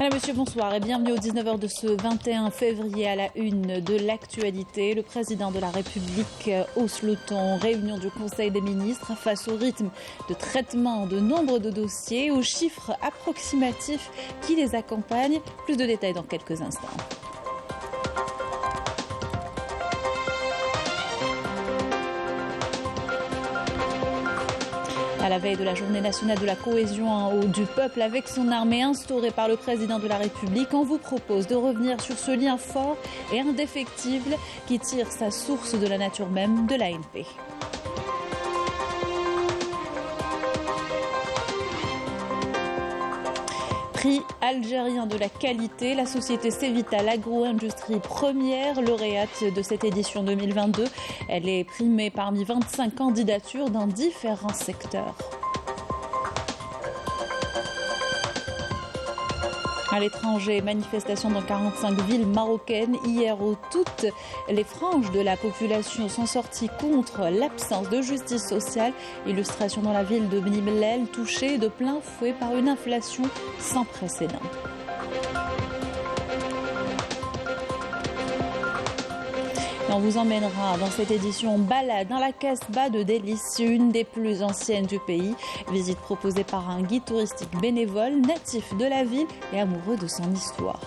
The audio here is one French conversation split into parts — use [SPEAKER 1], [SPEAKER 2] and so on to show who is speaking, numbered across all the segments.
[SPEAKER 1] Madame, Monsieur, bonsoir et bienvenue au 19h de ce 21 février à la une de l'actualité. Le président de la République hausse le ton. Réunion du Conseil des ministres face au rythme de traitement de nombre de dossiers, aux chiffres approximatifs qui les accompagnent. Plus de détails dans quelques instants. À la veille de la journée nationale de la cohésion du peuple avec son armée instaurée par le président de la République, on vous propose de revenir sur ce lien fort et indéfectible qui tire sa source de la nature même de l'ANP. Prix algérien de la qualité, la société Cévital Agro-Industrie première lauréate de cette édition 2022. Elle est primée parmi 25 candidatures dans différents secteurs. À l'étranger, manifestation dans 45 villes marocaines. Hier, où toutes les franges de la population sont sorties contre l'absence de justice sociale. Illustration dans la ville de Bni Mellel, touchée de plein fouet par une inflation sans précédent. On vous emmènera dans cette édition balade dans la Casbah de Délice, une des plus anciennes du pays. Visite proposée par un guide touristique bénévole, natif de la ville et amoureux de son histoire.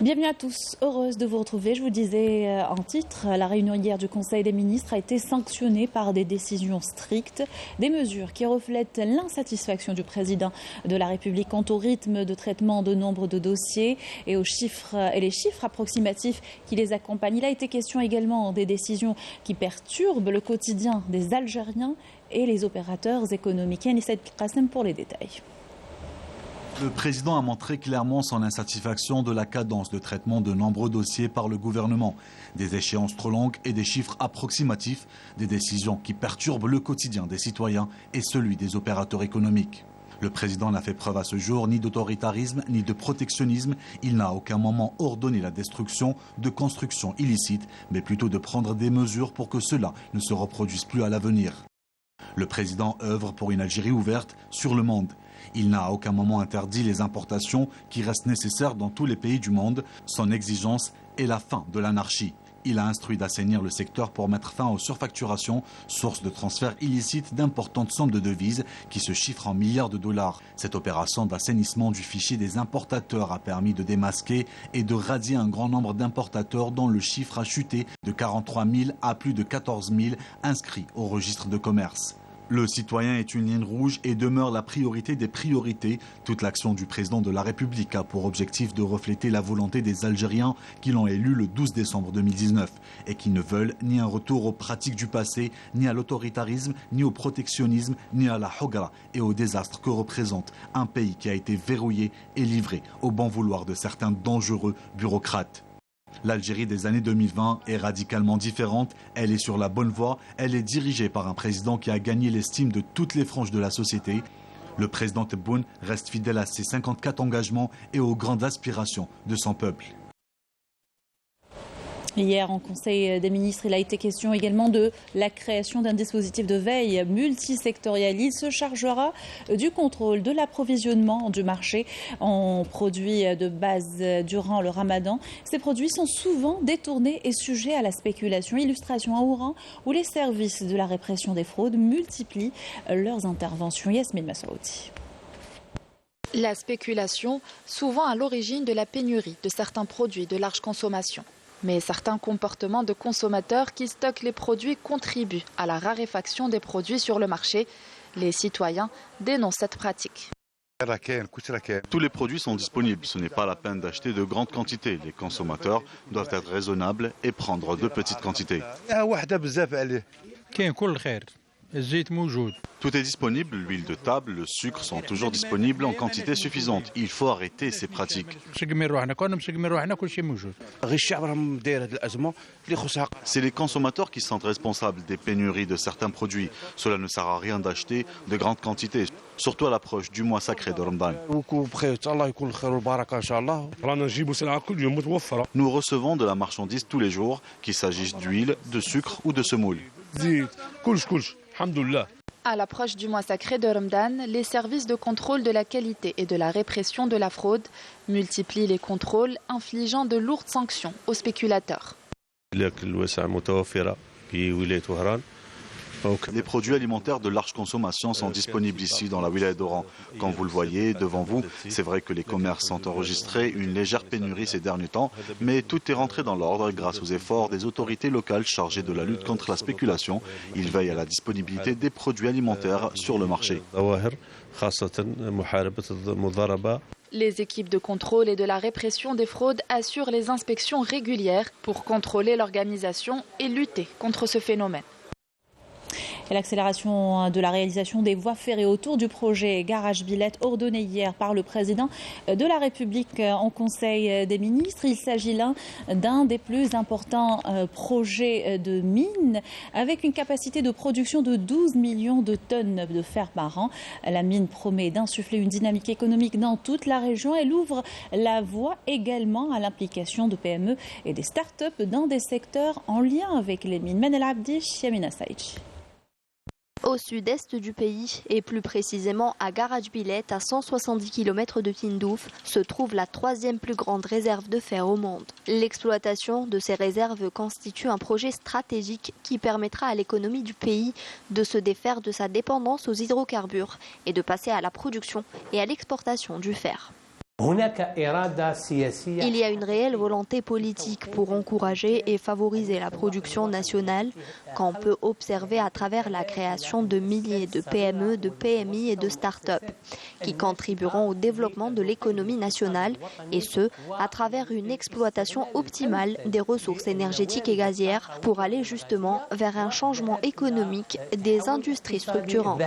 [SPEAKER 1] Bienvenue à tous, heureuse de vous retrouver. Je vous disais en titre, la réunion hier du Conseil des ministres a été sanctionnée par des décisions strictes, des mesures qui reflètent l'insatisfaction du président de la République quant au rythme de traitement de nombre de dossiers et aux chiffres et les chiffres approximatifs qui les accompagnent. Il a été question également des décisions qui perturbent le quotidien des Algériens et les opérateurs économiques. Anissa Qassem pour les détails.
[SPEAKER 2] Le président a montré clairement son insatisfaction de la cadence de traitement de nombreux dossiers par le gouvernement. Des échéances trop longues et des chiffres approximatifs, des décisions qui perturbent le quotidien des citoyens et celui des opérateurs économiques. Le président n'a fait preuve à ce jour ni d'autoritarisme ni de protectionnisme. Il n'a à aucun moment ordonné la destruction de constructions illicites, mais plutôt de prendre des mesures pour que cela ne se reproduise plus à l'avenir. Le président œuvre pour une Algérie ouverte sur le monde. Il n'a à aucun moment interdit les importations qui restent nécessaires dans tous les pays du monde. Son exigence est la fin de l'anarchie. Il a instruit d'assainir le secteur pour mettre fin aux surfacturations, source de transferts illicites d'importantes sommes de devises qui se chiffrent en milliards de dollars. Cette opération d'assainissement du fichier des importateurs a permis de démasquer et de radier un grand nombre d'importateurs dont le chiffre a chuté de 43 000 à plus de 14 000 inscrits au registre de commerce. Le citoyen est une ligne rouge et demeure la priorité des priorités. Toute l'action du président de la République a pour objectif de refléter la volonté des Algériens qui l'ont élu le 12 décembre 2019 et qui ne veulent ni un retour aux pratiques du passé, ni à l'autoritarisme, ni au protectionnisme, ni à la hogra et au désastre que représente un pays qui a été verrouillé et livré au bon vouloir de certains dangereux bureaucrates. L'Algérie des années 2020 est radicalement différente, elle est sur la bonne voie, elle est dirigée par un président qui a gagné l'estime de toutes les franges de la société. Le président Tebboune reste fidèle à ses 54 engagements et aux grandes aspirations de son peuple.
[SPEAKER 1] Hier, en Conseil des ministres, il a été question également de la création d'un dispositif de veille multisectoriel. Il se chargera du contrôle de l'approvisionnement du marché en produits de base durant le ramadan. Ces produits sont souvent détournés et sujets à la spéculation. Illustration à Oran, où les services de la répression des fraudes multiplient leurs interventions. Yasmine Massaouti.
[SPEAKER 3] La spéculation, souvent à l'origine de la pénurie de certains produits de large consommation. Mais certains comportements de consommateurs qui stockent les produits contribuent à la raréfaction des produits sur le marché. Les citoyens dénoncent cette pratique.
[SPEAKER 4] Tous les produits sont disponibles. Ce n'est pas la peine d'acheter de grandes quantités. Les consommateurs doivent être raisonnables et prendre de petites quantités. Tout est disponible, l'huile de table, le sucre sont toujours disponibles en quantité suffisante. Il faut arrêter ces pratiques. C'est les consommateurs qui sont responsables des pénuries de certains produits. Cela ne sert à rien d'acheter de grandes quantités, surtout à l'approche du mois sacré de Ramadan. Nous recevons de la marchandise tous les jours, qu'il s'agisse d'huile, de sucre ou de semoule.
[SPEAKER 3] À l'approche du mois sacré de Ramadan, les services de contrôle de la qualité et de la répression de la fraude multiplient les contrôles, infligeant de lourdes sanctions aux spéculateurs.
[SPEAKER 4] Les produits alimentaires de large consommation sont disponibles ici dans la wilaya d'Oran. Comme vous le voyez devant vous, c'est vrai que les commerces ont enregistré une légère pénurie ces derniers temps, mais tout est rentré dans l'ordre grâce aux efforts des autorités locales chargées de la lutte contre la spéculation. Ils veillent à la disponibilité des produits alimentaires sur le marché.
[SPEAKER 3] Les équipes de contrôle et de la répression des fraudes assurent les inspections régulières pour contrôler l'organisation et lutter contre ce phénomène.
[SPEAKER 1] Et l'accélération de la réalisation des voies ferrées autour du projet Garage Villette ordonné hier par le président de la République en Conseil des ministres. Il s'agit là d'un des plus importants projets de mine avec une capacité de production de 12 millions de tonnes de fer par an. La mine promet d'insuffler une dynamique économique dans toute la région. Elle ouvre la voie également à l'implication de PME et des start-up dans des secteurs en lien avec les mines. Manel Abdi, Yamina Saïch.
[SPEAKER 5] Au sud-est du pays, et plus précisément à Garage Villette, à 170 km de Tindouf, se trouve la troisième plus grande réserve de fer au monde. L'exploitation de ces réserves constitue un projet stratégique qui permettra à l'économie du pays de se défaire de sa dépendance aux hydrocarbures et de passer à la production et à l'exportation du fer. Il y a une réelle volonté politique pour encourager et favoriser la production nationale qu'on peut observer à travers la création de milliers de PME, de PMI et de start-up qui contribueront au développement de l'économie nationale et ce, à travers une exploitation optimale des ressources énergétiques et gazières pour aller justement vers un changement économique des industries structurantes.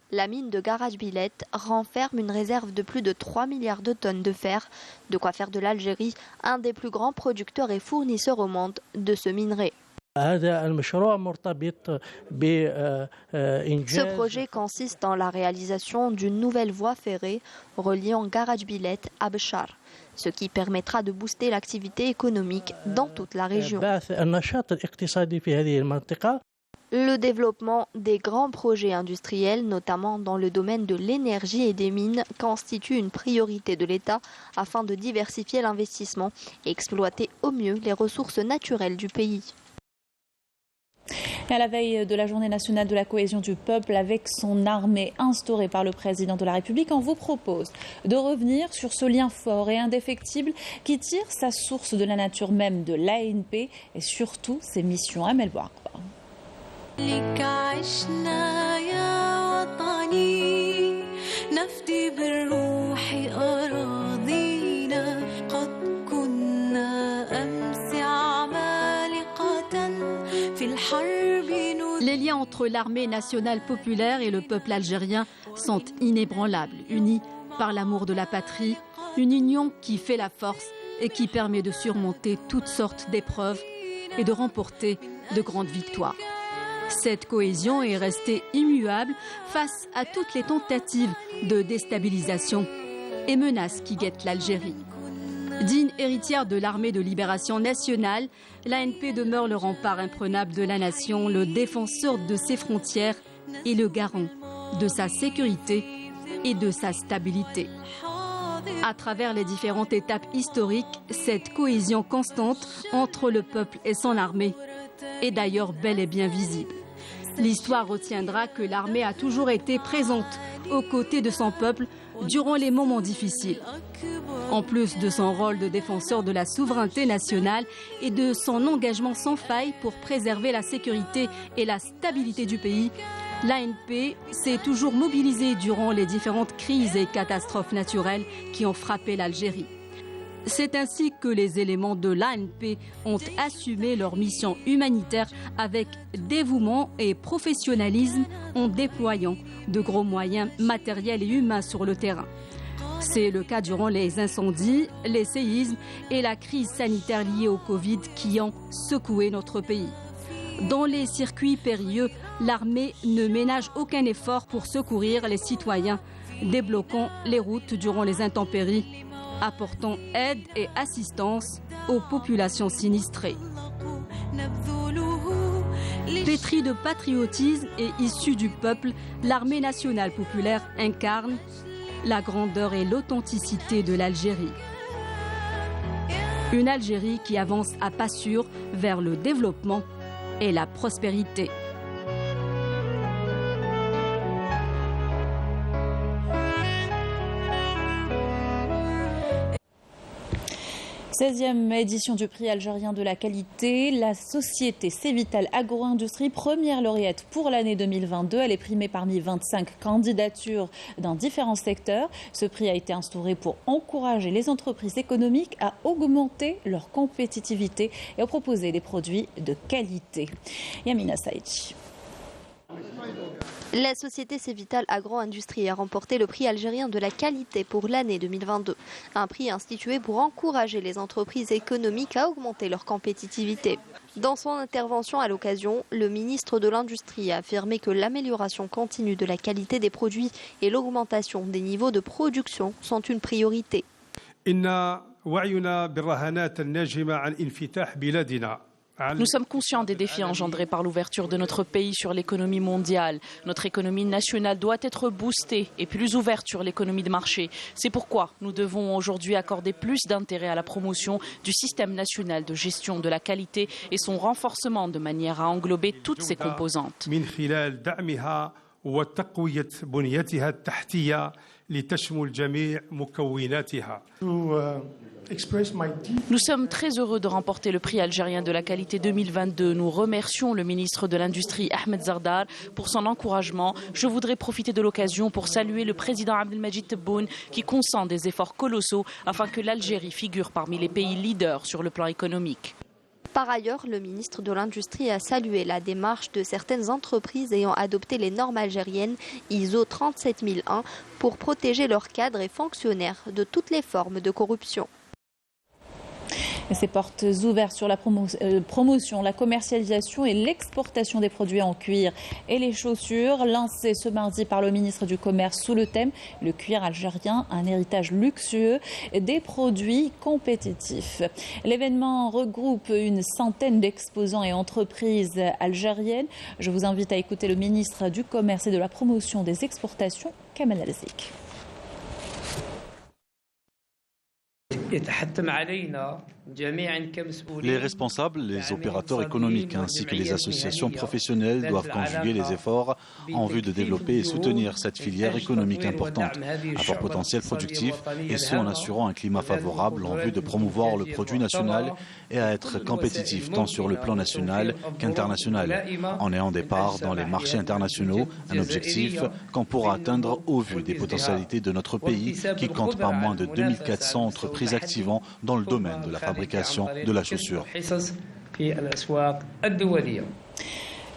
[SPEAKER 5] La mine de Garage Villette renferme une réserve de plus de 3 milliards de tonnes de fer, de quoi faire de l'Algérie un des plus grands producteurs et fournisseurs au monde de ce minerai. Ce projet consiste en la réalisation d'une nouvelle voie ferrée reliant Garage Villette à Béchar, ce qui permettra de booster l'activité économique dans toute la région. Le développement des grands projets industriels, notamment dans le domaine de l'énergie et des mines, constitue une priorité de l'État afin de diversifier l'investissement et exploiter au mieux les ressources naturelles du pays.
[SPEAKER 1] À la veille de la journée nationale de la cohésion du peuple, avec son armée instaurée par le président de la République, on vous propose de revenir sur ce lien fort et indéfectible qui tire sa source de la nature même de l'ANP et surtout ses missions. Amel Bouakba.
[SPEAKER 6] لك عشنا يا وطني نفدي بالروح أراضينا قد كنا أمس عمالقة في الحرب.
[SPEAKER 7] Les liens entre l'armée nationale populaire et le peuple algérien sont inébranlables, unis par l'amour de la patrie, une union qui fait la force et qui permet de surmonter toutes sortes d'épreuves et de remporter de grandes victoires. Cette cohésion est restée immuable face à toutes les tentatives de déstabilisation et menaces qui guettent l'Algérie. Digne héritière de l'armée de libération nationale, l'ANP demeure le rempart imprenable de la nation, le défenseur de ses frontières et le garant de sa sécurité et de sa stabilité. À travers les différentes étapes historiques, cette cohésion constante entre le peuple et son armée est d'ailleurs bel et bien visible. L'histoire retiendra que l'armée a toujours été présente aux côtés de son peuple durant les moments difficiles. En plus de son rôle de défenseur de la souveraineté nationale et de son engagement sans faille pour préserver la sécurité et la stabilité du pays, l'ANP s'est toujours mobilisée durant les différentes crises et catastrophes naturelles qui ont frappé l'Algérie. C'est ainsi que les éléments de l'ANP ont assumé leur mission humanitaire avec dévouement et professionnalisme en déployant de gros moyens matériels et humains sur le terrain. C'est le cas durant les incendies, les séismes et la crise sanitaire liée au Covid qui ont secoué notre pays. Dans les circuits périlleux, l'armée ne ménage aucun effort pour secourir les citoyens, débloquant les routes durant les intempéries, apportant aide et assistance aux populations sinistrées. Pétrie de patriotisme et issue du peuple, l'armée nationale populaire incarne la grandeur et l'authenticité de l'Algérie. Une Algérie qui avance à pas sûrs vers le développement et la prospérité.
[SPEAKER 1] « 16e édition du prix algérien de la qualité. La société Cévital Agro-Industrie, première lauréate pour l'année 2022. Elle est primée parmi 25 candidatures dans différents secteurs. Ce prix a été instauré pour encourager les entreprises économiques à augmenter leur compétitivité et à proposer des produits de qualité. Yamina Saïdi.
[SPEAKER 5] La société Cévital Agro-Industrie a remporté le prix algérien de la qualité pour l'année 2022. Un prix institué pour encourager les entreprises économiques à augmenter leur compétitivité. Dans son intervention à l'occasion, le ministre de l'Industrie a affirmé que l'amélioration continue de la qualité des produits et l'augmentation des niveaux de production sont une priorité.
[SPEAKER 8] Nous sommes conscients des défis engendrés par l'ouverture de notre pays sur l'économie mondiale. Notre économie nationale doit être boostée et plus ouverte sur l'économie de marché. C'est pourquoi nous devons aujourd'hui accorder plus d'intérêt à la promotion du système national de gestion de la qualité et son renforcement de manière à englober toutes ses composantes. Nous sommes très heureux de remporter le prix algérien de la qualité 2022. Nous remercions le ministre de l'Industrie Ahmed Zardar pour son encouragement. Je voudrais profiter de l'occasion pour saluer le président Abdelmajid Tebboune qui consent des efforts colossaux afin que l'Algérie figure parmi les pays leaders sur le plan économique.
[SPEAKER 5] Par ailleurs, le ministre de l'Industrie a salué la démarche de certaines entreprises ayant adopté les normes algériennes ISO 37001 pour protéger leurs cadres et fonctionnaires de toutes les formes de corruption.
[SPEAKER 1] Ces portes ouvertes sur la promotion, la commercialisation et l'exportation des produits en cuir et les chaussures, lancées ce mardi par le ministre du Commerce sous le thème « Le cuir algérien, un héritage luxueux des produits compétitifs ». L'événement regroupe une centaine d'exposants et entreprises algériennes. Je vous invite à écouter le ministre du Commerce et de la Promotion des Exportations, Kamal Alzik.
[SPEAKER 4] Les responsables, les opérateurs économiques ainsi que les associations professionnelles doivent conjuguer les efforts en vue de développer et soutenir cette filière économique importante, à fort potentiel productif, et ce en assurant un climat favorable en vue de promouvoir le produit national et à être compétitif tant sur le plan national qu'international, en ayant des parts dans les marchés internationaux, un objectif qu'on pourra atteindre au vu des potentialités de notre pays qui compte pas moins de 2400 entreprises activant dans le domaine de la fabrication de la chaussure.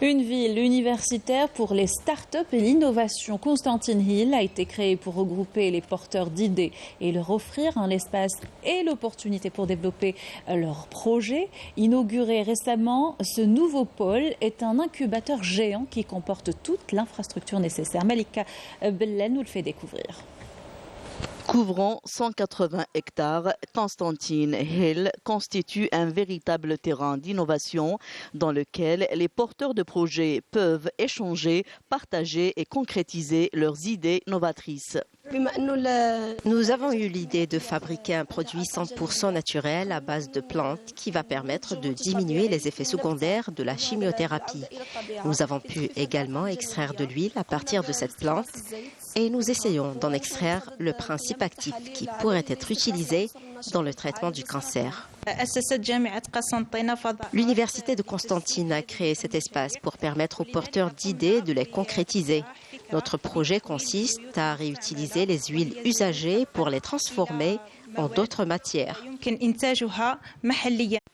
[SPEAKER 1] Une ville universitaire pour les start-up et l'innovation. Constantine Hill a été créée pour regrouper les porteurs d'idées et leur offrir un espace et l'opportunité pour développer leurs projets. Inauguré récemment, ce nouveau pôle est un incubateur géant qui comporte toute l'infrastructure nécessaire. Malika Bellen nous le fait découvrir.
[SPEAKER 9] Couvrant 180 hectares, Constantine Hill constitue un véritable terrain d'innovation dans lequel les porteurs de projets peuvent échanger, partager et concrétiser leurs idées novatrices.
[SPEAKER 10] Nous avons eu l'idée de fabriquer un produit 100% naturel à base de plantes qui va permettre de diminuer les effets secondaires de la chimiothérapie. Nous avons pu également extraire de l'huile à partir de cette plante et nous essayons d'en extraire le principe actif qui pourrait être utilisé dans le traitement du cancer. L'Université de Constantine a créé cet espace pour permettre aux porteurs d'idées de les concrétiser. Notre projet consiste à réutiliser les huiles usagées pour les transformer en d'autres matières.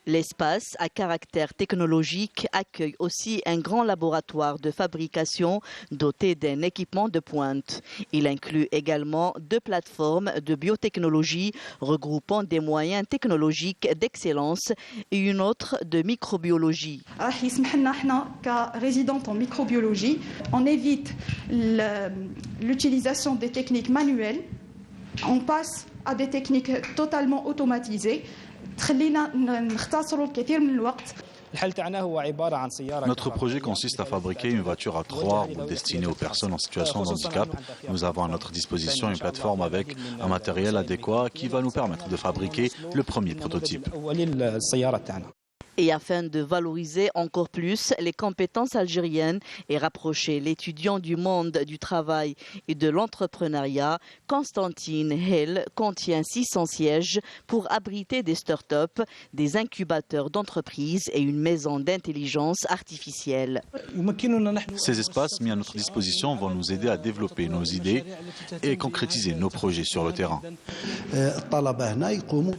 [SPEAKER 9] L'espace à caractère technologique accueille aussi un grand laboratoire de fabrication doté d'un équipement de pointe. Il inclut également 2 plateformes de biotechnologie regroupant des moyens technologiques d'excellence et une autre de microbiologie.
[SPEAKER 11] Résidente en microbiologie, on évite l'utilisation des techniques manuelles. On passe à des techniques totalement automatisées.
[SPEAKER 4] Notre projet consiste à fabriquer une voiture à 3 roues destinée aux personnes en situation de handicap. Nous avons à notre disposition une plateforme avec un matériel adéquat qui va nous permettre de fabriquer le premier prototype.
[SPEAKER 9] Et afin de valoriser encore plus les compétences algériennes et rapprocher l'étudiant du monde du travail et de l'entrepreneuriat, Constantine Hill contient 600 sièges pour abriter des start-up, des incubateurs d'entreprises et une maison d'intelligence artificielle.
[SPEAKER 4] Ces espaces mis à notre disposition vont nous aider à développer nos idées et concrétiser nos projets sur le terrain.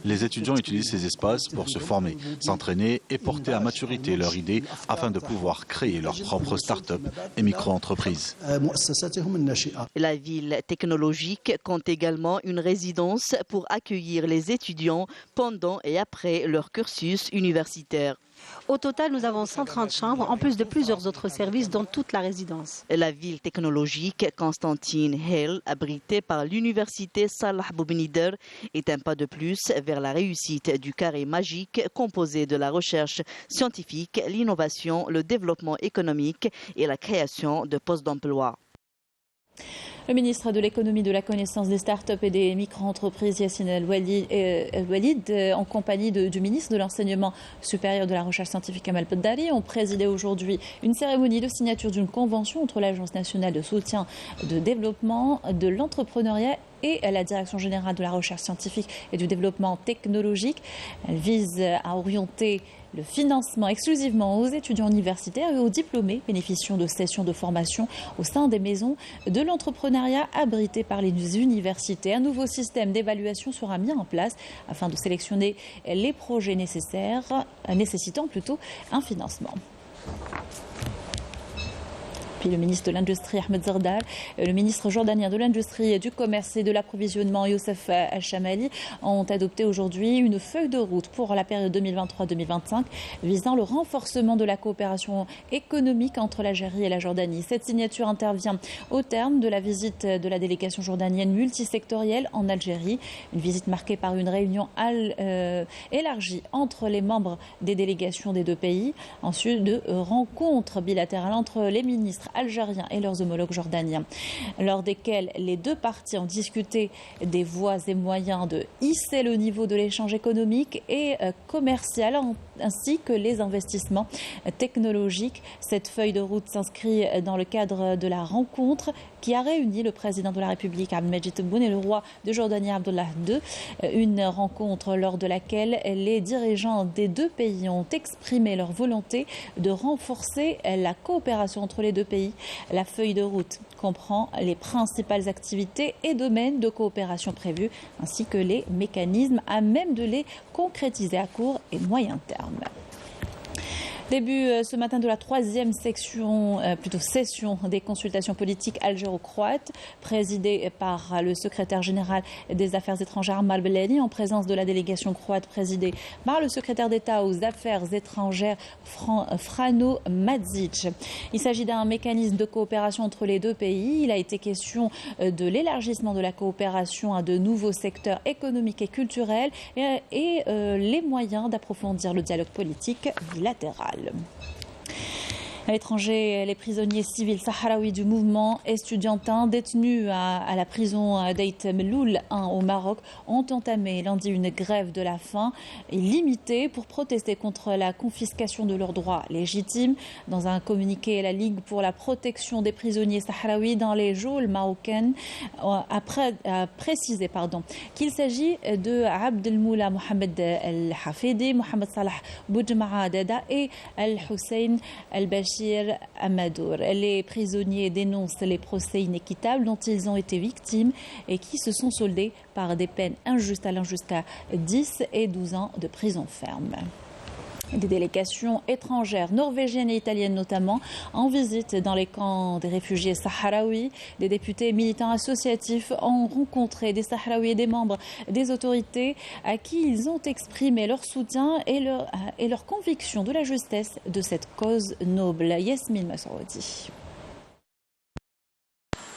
[SPEAKER 4] Les étudiants utilisent ces espaces pour se former, s'entraîner et porter à maturité leurs idées afin de pouvoir créer leurs propres start-up et micro-entreprises.
[SPEAKER 9] La ville technologique compte également une résidence pour accueillir les étudiants pendant et après leur cursus universitaire.
[SPEAKER 12] Au total, nous avons 130 chambres, en plus de plusieurs autres services dans toute la résidence.
[SPEAKER 9] La ville technologique Constantine Hill, abritée par l'université Salah Boubnider, est un pas de plus vers la réussite du carré magique composé de la recherche scientifique, l'innovation, le développement économique et la création de postes d'emploi.
[SPEAKER 1] Le ministre de l'économie, de la connaissance, des start-up et des micro-entreprises, Yassine El-Walid, en compagnie du ministre de l'enseignement supérieur de la recherche scientifique, Kamal Poddari, ont présidé aujourd'hui une cérémonie de signature d'une convention entre l'Agence nationale de soutien de développement de l'entrepreneuriat et la Direction générale de la recherche scientifique et du développement technologique. Elle vise à orienter le financement exclusivement aux étudiants universitaires et aux diplômés bénéficiant de sessions de formation au sein des maisons de l'entrepreneuriat abritées par les universités. Un nouveau système d'évaluation sera mis en place afin de sélectionner les projets nécessitant un financement. Puis le ministre de l'Industrie, Ahmed Zardal, le ministre jordanien de l'Industrie, du Commerce et de l'Approvisionnement, Youssef Al-Shamali, ont adopté aujourd'hui une feuille de route pour la période 2023-2025 visant le renforcement de la coopération économique entre l'Algérie et la Jordanie. Cette signature intervient au terme de la visite de la délégation jordanienne multisectorielle en Algérie, une visite marquée par une réunion élargie entre les membres des délégations des deux pays, ensuite de rencontres bilatérales entre les ministres algériens et leurs homologues jordaniens, lors desquels les deux parties ont discuté des voies et moyens de hisser le niveau de l'échange économique et commercial, ainsi que les investissements technologiques. Cette feuille de route s'inscrit dans le cadre de la rencontre qui a réuni le président de la République, Abdelmajid Tebboune, et le roi de Jordanie, Abdullah II. Une rencontre lors de laquelle les dirigeants des deux pays ont exprimé leur volonté de renforcer la coopération entre les deux pays. La feuille de route comprend les principales activités et domaines de coopération prévus, ainsi que les mécanismes à même de les concrétiser à court et moyen terme. Début ce matin de la troisième session des consultations politiques algéro-croates, présidée par le secrétaire général des Affaires étrangères Ammar Belali, en présence de la délégation croate présidée par le secrétaire d'État aux Affaires étrangères Frano Madzic. Il s'agit d'un mécanisme de coopération entre les deux pays. Il a été question de l'élargissement de la coopération à de nouveaux secteurs économiques et culturels et les moyens d'approfondir le dialogue politique bilatéral. À l'étranger, les prisonniers civils sahraouis du mouvement estudiantin détenus à la prison d'Eit Melloul 1 au Maroc ont entamé lundi une grève de la faim limitée pour protester contre la confiscation de leurs droits légitimes. Dans un communiqué, la Ligue pour la protection des prisonniers sahraouis dans les geôles marocaines a précisé qu'il s'agit de Abdelmoula Mohamed El-Hafidi, Mohamed Salah Boudjma'a Dada et Al-Hussein Al-Bashir Amadour. Les prisonniers dénoncent les procès inéquitables dont ils ont été victimes et qui se sont soldés par des peines injustes allant jusqu'à 10 et 12 ans de prison ferme. Des délégations étrangères, norvégiennes et italiennes notamment, en visite dans les camps des réfugiés sahraouis. Des députés militants associatifs ont rencontré des Sahraouis et des membres des autorités à qui ils ont exprimé leur soutien et leur conviction de la justesse de cette cause noble. Yasmine Masroudi.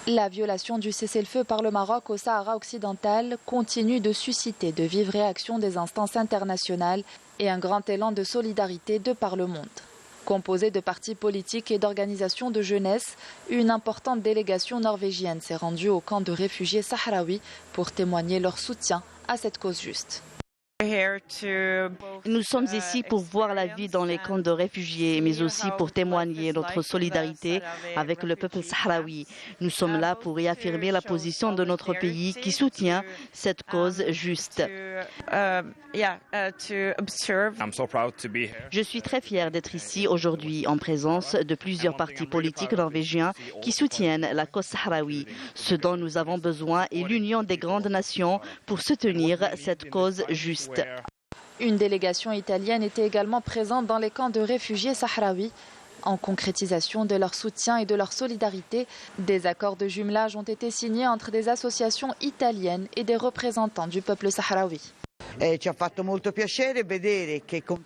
[SPEAKER 3] La violation du cessez-le-feu par le Maroc au Sahara occidental continue de susciter de vives réactions des instances internationales et un grand élan de solidarité de par le monde. Composée de partis politiques et d'organisations de jeunesse, une importante délégation norvégienne s'est rendue au camp de réfugiés sahraouis pour témoigner leur soutien à cette cause juste.
[SPEAKER 9] Nous sommes ici pour voir la vie dans les camps de réfugiés, mais aussi pour témoigner notre solidarité avec le peuple sahraoui. Nous sommes là pour réaffirmer la position de notre pays qui soutient cette cause juste. Je suis très fier d'être ici aujourd'hui en présence de plusieurs partis politiques norvégiens qui soutiennent la cause sahraoui. Ce dont nous avons besoin est l'union des grandes nations pour soutenir cette cause juste.
[SPEAKER 3] Une délégation italienne était également présente dans les camps de réfugiés sahraouis. En concrétisation de leur soutien et de leur solidarité, des accords de jumelage ont été signés entre des associations italiennes et des représentants du peuple sahraoui.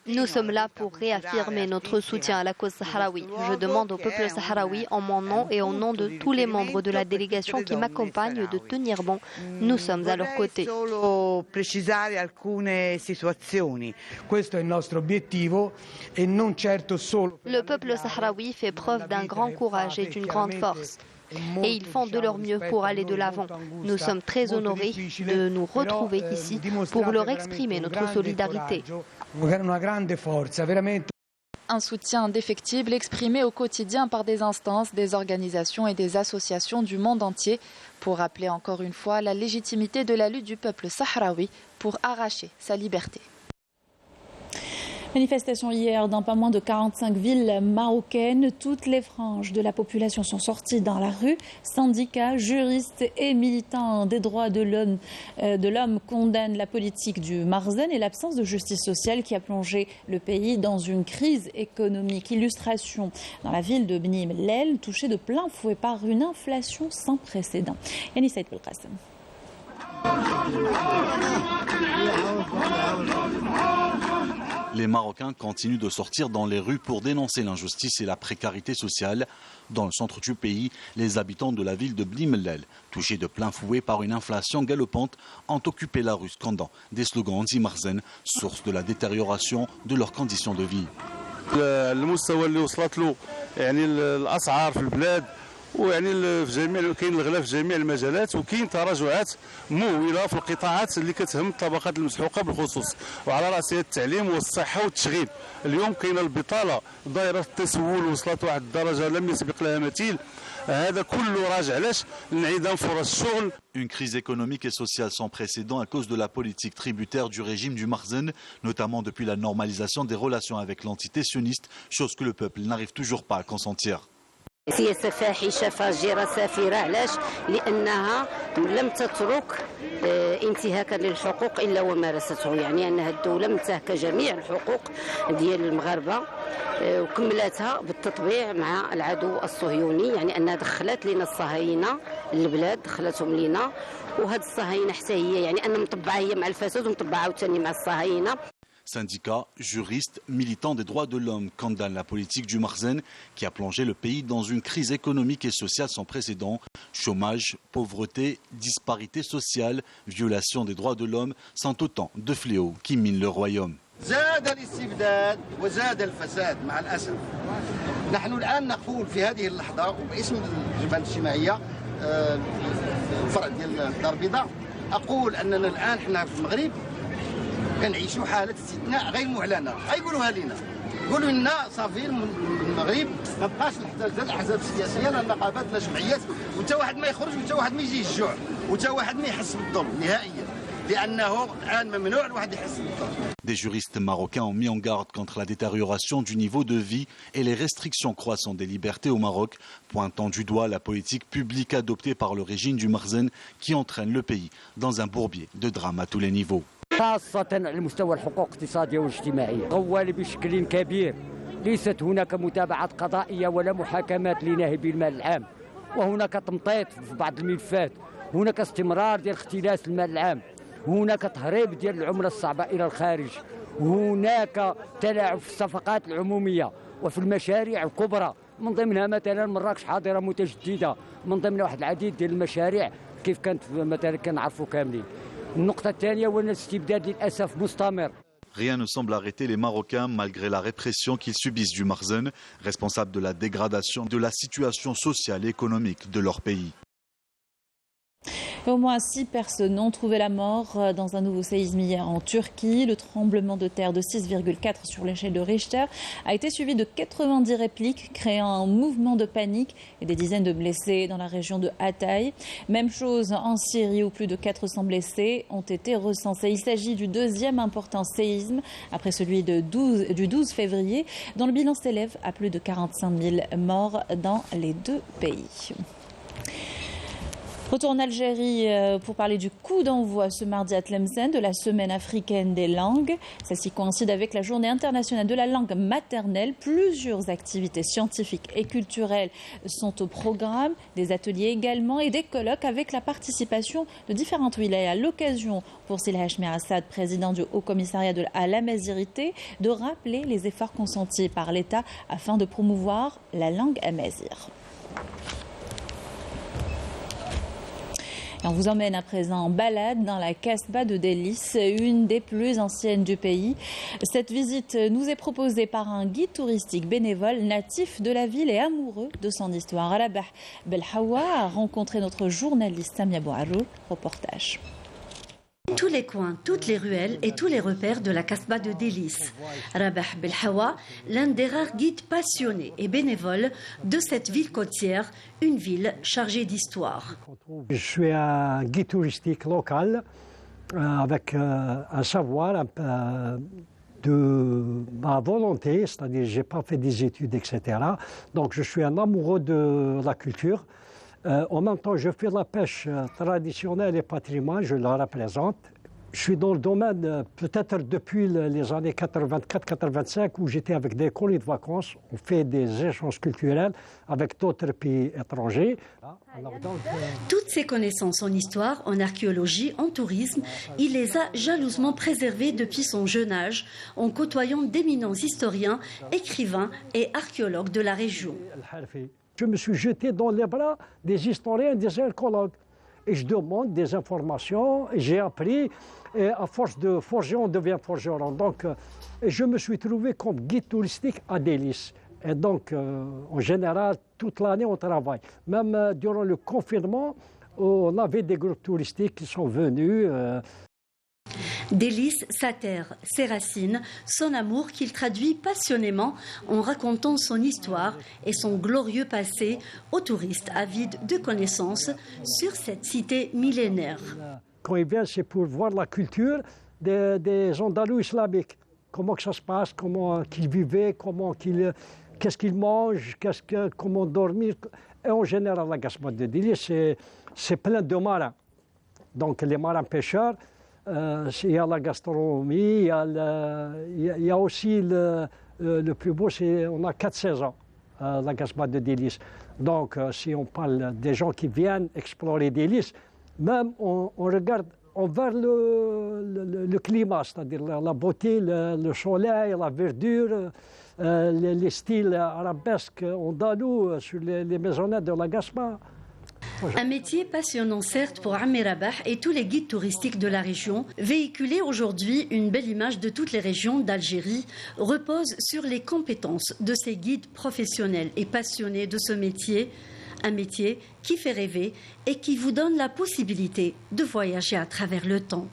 [SPEAKER 5] Nous sommes là pour réaffirmer notre soutien à la cause sahraoui. Je demande au peuple sahraoui, en mon nom et au nom de tous les membres de la délégation qui m'accompagnent, de tenir bon. Nous sommes à leur côté. Le peuple sahraoui fait preuve d'un grand courage et d'une grande force. Et ils font de leur mieux pour aller de l'avant. Nous sommes très honorés de nous retrouver ici pour leur exprimer notre solidarité.
[SPEAKER 3] Un soutien indéfectible exprimé au quotidien par des instances, des organisations et des associations du monde entier pour rappeler encore une fois la légitimité de la lutte du peuple sahraoui pour arracher sa liberté.
[SPEAKER 1] Manifestation hier dans pas moins de 45 villes marocaines. Toutes les franges de la population sont sorties dans la rue. Syndicats, juristes et militants des droits de l'homme condamnent la politique du Marzane et l'absence de justice sociale qui a plongé le pays dans une crise économique. Illustration dans la ville de Bni Mellel, touchée de plein fouet par une inflation sans précédent. Yannis Saïd Belkacem.
[SPEAKER 2] Les Marocains continuent de sortir dans les rues pour dénoncer l'injustice et la précarité sociale. Dans le centre du pays, les habitants de la ville de Bni Mellel, touchés de plein fouet par une inflation galopante, ont occupé la rue scandant des slogans anti-Marzane, source de la détérioration de leurs conditions de vie.
[SPEAKER 13] ويعني في جميع كاين الغلاء في جميع المجالات وكاين تراجعات مهوله في القطاعات اللي كتهم الطبقات المسحوقه بالخصوص وعلى راسها التعليم والصحه والتشغيل. اليوم كاينه البطاله دائره التسول وصلت واحد الدرجه لم يسبق لها مثيل. هذا كله راجع علاش لانعدام فرص الشغل.
[SPEAKER 2] Une crise économique et sociale sans précédent à cause de la politique tributaire du régime du Marzane, notamment depuis la normalisation des relations avec l'entité sioniste, chose que le peuple n'arrive toujours pas à consentir.
[SPEAKER 14] سياسة فاحشة فاجرة سافرة علاش؟ لأنها لم تترك انتهاكا للحقوق إلا ومارسته، يعني أنها الدولة منتهكة جميع الحقوق ديال المغاربة وكملتها بالتطبيع مع العدو الصهيوني، يعني أنها دخلت لنا الصهاينة للبلاد، دخلتهم لنا وهاد الصهاينة حتى هي يعني أن مطبعة هي مع الفساد ومطبعة عاوتاني مع الصهاينة.
[SPEAKER 2] Syndicats, juristes, militants des droits de l'homme condamnent la politique du Marzane qui a plongé le pays dans une crise économique et sociale sans précédent. Chômage, pauvreté, disparité sociale, violation des droits de l'homme sont autant de fléaux qui minent le royaume.
[SPEAKER 15] زاد الاستبداد وزاد الفساد مع الأسف. نحن الآن نقول في هذه اللحظة وباسم الجبهة الاجتماعية الفرع ديال الدار البيضاء أقول أننا الآن حنا في المغرب كنعيشوا حالة استثناء غير معلنة، غيقولوها لنا، يقولوا لنا صافي المغرب ما بقاش نحتاج لا الأحزاب السياسية لا النقابات لا الجمعيات، وتا واحد ما يخرج وتا واحد ما يجي الجوع، وتا واحد ما يحس بالظلم نهائيا، لأنه الآن ممنوع الواحد يحس بالظلم.
[SPEAKER 2] Des juristes marocains ont mis en garde contre la détérioration du niveau de vie et les restrictions croissantes des libertés au Maroc, pointant du doigt la politique publique adoptée par le régime du Marzane qui entraîne le pays dans un bourbier de drame à tous les niveaux.
[SPEAKER 16] خاصة على مستوى الحقوق الاقتصادية والاجتماعية غوال بشكل كبير. ليست هناك متابعة قضائية ولا محاكمات لناهبي المال العام، وهناك تمطيط في بعض الملفات، هناك استمرار ديال اختلاس المال العام، هناك تهريب ديال العملة الصعبة إلى الخارج، هناك تلاعب في الصفقات العمومية وفي المشاريع الكبرى من ضمنها مثلا مراكش حاضره متجدده، من ضمنها واحد العديد ديال المشاريع كيف كانت مثلا كنعرفوا كاملين. النقطه الثانيه هو الاستبداد للاسف مستمر.
[SPEAKER 4] Rien ne semble arrêter les Marocains malgré la répression qu'ils subissent du Marzen, responsable de la dégradation de la situation sociale et économique de leur pays.
[SPEAKER 1] Au moins 6 personnes ont trouvé la mort dans un nouveau séisme hier en Turquie. Le tremblement de terre de 6,4 sur l'échelle de Richter a été suivi de 90 répliques, créant un mouvement de panique et des dizaines de blessés dans la région de Hatay. Même chose en Syrie où plus de 400 blessés ont été recensés. Il s'agit du deuxième important séisme après celui du 12 février, dont le bilan s'élève à plus de 45 000 morts dans les deux pays. Retour en Algérie pour parler du coup d'envoi ce mardi à Tlemcen de la Semaine africaine des langues. Celle-ci coïncide avec la Journée internationale de la langue maternelle. Plusieurs activités scientifiques et culturelles sont au programme, des ateliers également et des colloques avec la participation de différentes wilayas. L'occasion pour Sila Hachmi Assad, président du Haut Commissariat à l'Amazirité, de rappeler les efforts consentis par l'État afin de promouvoir la langue amazigh. On vous emmène à présent en balade dans la Kasbah de Délice, une des plus anciennes du pays. Cette visite nous est proposée par un guide touristique bénévole natif de la ville et amoureux de son histoire. Rabah Belhawa a rencontré notre journaliste Samia Bouarou. Reportage.
[SPEAKER 17] Tous les coins, toutes les ruelles et tous les repères de la Kasbah de Délice. Rabah Belhawa, l'un des rares guides passionnés et bénévoles de cette ville côtière, une ville chargée d'histoire.
[SPEAKER 18] Je suis un guide touristique local avec un savoir de ma volonté, c'est-à-dire que je n'ai pas fait des études, etc. Donc je suis un amoureux de la culture. En même temps, je fais la pêche traditionnelle et patrimoine, je la représente. Je suis dans le domaine peut-être depuis les années 84-85 où j'étais avec des colonies de vacances. On fait des échanges culturels avec d'autres pays étrangers.
[SPEAKER 17] Toutes ses connaissances en histoire, en archéologie, en tourisme, il les a jalousement préservées depuis son jeune âge en côtoyant d'éminents historiens, écrivains et archéologues de la région.
[SPEAKER 18] Je me suis jeté dans les bras des historiens et des archéologues. Et je demande des informations, j'ai appris, et à force de forger, on devient forgeron. Donc, je me suis trouvé comme guide touristique à Délice. Et donc, en général, toute l'année, on travaille. Même durant le confinement, on avait des groupes touristiques qui sont venus.
[SPEAKER 17] Délice, sa terre, ses racines, son amour qu'il traduit passionnément en racontant son histoire et son glorieux passé aux touristes avides de connaissances sur cette cité millénaire.
[SPEAKER 18] Quand ils viennent, c'est pour voir la culture des Andalous islamiques. Comment que ça se passe, comment qu'ils vivaient, qu'est-ce qu'ils mangent, comment dormir. Et en général, la Kasbah de Délice, c'est plein de marins. Donc les marins pêcheurs. Il y a la gastronomie, il y a aussi le plus beau, on a 4 saisons, la Kasbah de Délice. Donc, si on parle des gens qui viennent explorer Délice, même on regarde envers le climat, c'est-à-dire la beauté, le soleil, la verdure, les styles arabesques andalous sur les maisonnettes de la Kasbah.
[SPEAKER 17] Un métier passionnant certes pour Ammi Rabah et tous les guides touristiques de la région. Véhiculer aujourd'hui une belle image de toutes les régions d'Algérie repose sur les compétences de ces guides professionnels et passionnés de ce métier. Un métier qui fait rêver et qui vous donne la possibilité de voyager à travers le temps.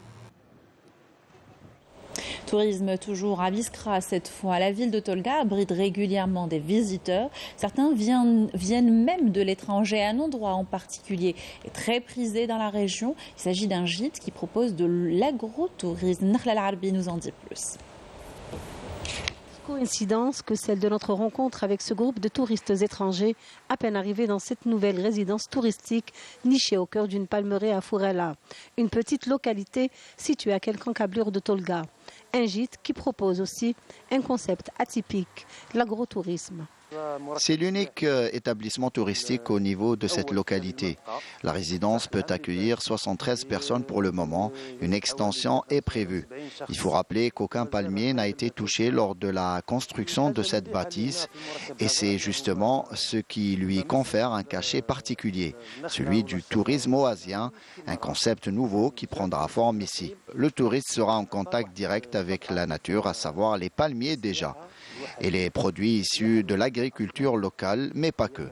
[SPEAKER 1] Tourisme toujours à Biskra cette fois. La ville de Tolga abrite régulièrement des visiteurs. Certains viennent même de l'étranger. Un endroit en particulier est très prisé dans la région. Il s'agit d'un gîte qui propose de l'agrotourisme. Nakhla Al-Arbi nous en dit plus.
[SPEAKER 12] Coïncidence que celle de notre rencontre avec ce groupe de touristes étrangers à peine arrivés dans cette nouvelle résidence touristique nichée au cœur d'une palmeraie à Fourella, une petite localité située à quelques encablures de Tolga. Un gîte qui propose aussi un concept atypique, l'agrotourisme.
[SPEAKER 19] C'est l'unique établissement touristique au niveau de cette localité. La résidence peut accueillir 73 personnes pour le moment. Une extension est prévue. Il faut rappeler qu'aucun palmier n'a été touché lors de la construction de cette bâtisse et c'est justement ce qui lui confère un cachet particulier, celui du tourisme oasien, un concept nouveau qui prendra forme ici. Le touriste sera en contact direct avec la nature, à savoir les palmiers déjà, et les produits issus de l'agriculture locale, mais pas que.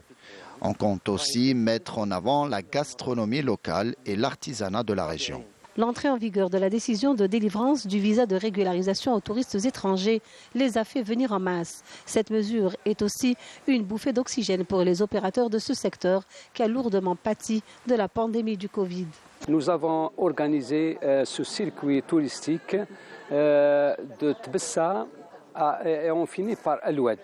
[SPEAKER 19] On compte aussi mettre en avant la gastronomie locale et l'artisanat de la région.
[SPEAKER 12] L'entrée en vigueur de la décision de délivrance du visa de régularisation aux touristes étrangers les a fait venir en masse. Cette mesure est aussi une bouffée d'oxygène pour les opérateurs de ce secteur qui a lourdement pâti de la pandémie du Covid.
[SPEAKER 20] Nous avons organisé ce circuit touristique de Tbessa et on finit par Aloued.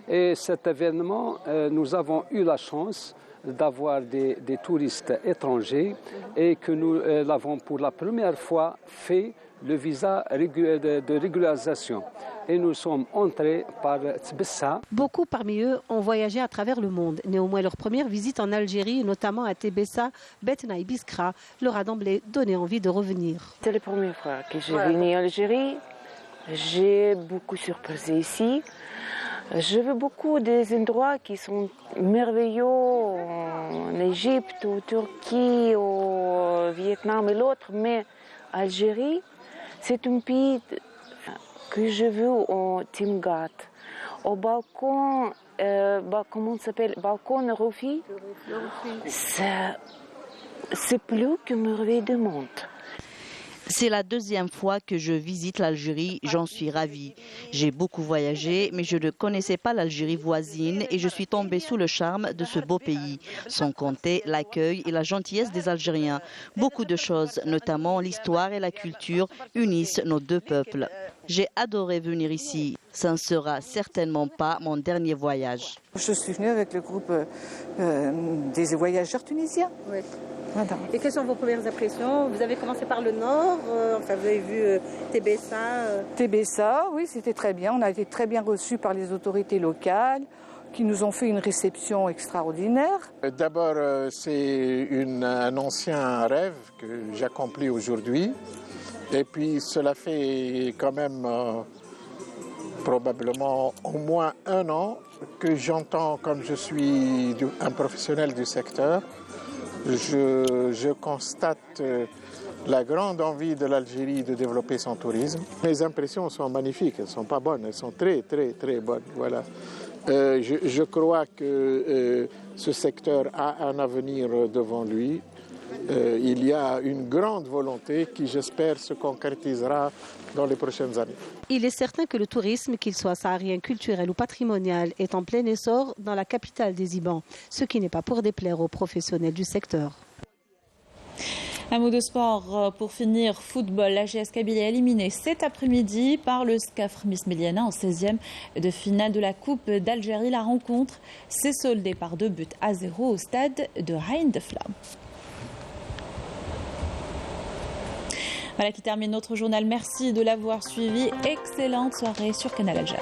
[SPEAKER 20] Et cet événement, nous avons eu la chance d'avoir des touristes étrangers et que nous l'avons pour la première fois fait le visa de régularisation. Et nous sommes entrés par Tbessa.
[SPEAKER 12] Beaucoup parmi eux ont voyagé à travers le monde. Néanmoins, leur première visite en Algérie, notamment à Tébessa, Betna et Biskra, leur a d'emblée donné envie de revenir.
[SPEAKER 21] C'est la première fois que je viens en Algérie. J'ai beaucoup surpris ici. Je veux beaucoup des endroits qui sont merveilleux en Égypte, en Turquie, au Vietnam et l'autre, mais Algérie, c'est un pays que je veux en Timgat, au balcon, comment ça s'appelle, balcon Rofi. C'est plus que merveille du monde.
[SPEAKER 9] C'est la deuxième fois que je visite l'Algérie, j'en suis ravie. J'ai beaucoup voyagé, mais je ne connaissais pas l'Algérie voisine et je suis tombée sous le charme de ce beau pays. Sans compter l'accueil et la gentillesse des Algériens. Beaucoup de choses, notamment l'histoire et la culture, unissent nos deux peuples. J'ai adoré venir ici. Ça ne sera certainement pas mon dernier voyage.
[SPEAKER 22] Je suis venue avec le groupe des voyageurs tunisiens.
[SPEAKER 12] Oui. Voilà. Et quelles sont vos premières impressions? Vous avez commencé par le nord, vous avez vu Tébessa.
[SPEAKER 22] Tébessa, oui, c'était très bien. On a été très bien reçus par les autorités locales qui nous ont fait une réception extraordinaire.
[SPEAKER 23] D'abord, c'est un ancien rêve que j'accomplis aujourd'hui. Et puis, cela fait quand même probablement au moins 1 an que j'entends, comme je suis un professionnel du secteur, je constate la grande envie de l'Algérie de développer son tourisme. Mes impressions sont magnifiques, elles ne sont pas bonnes, elles sont très, très, très bonnes. Voilà. Je crois que ce secteur a un avenir devant lui. Il y a une grande volonté qui, j'espère, se concrétisera dans les prochaines années.
[SPEAKER 12] Il est certain que le tourisme, qu'il soit saharien, culturel ou patrimonial, est en plein essor dans la capitale des Ibans, ce qui n'est pas pour déplaire aux professionnels du secteur.
[SPEAKER 1] Un mot de sport pour finir. Football, l'AGS Kabylie est éliminé cet après-midi par le SCAF Miss Miliana en 16e de finale de la Coupe d'Algérie. La rencontre s'est soldée par 2-0 au stade de Ain Defla. Voilà qui termine notre journal. Merci de l'avoir suivi. Excellente soirée sur Canal Algérie.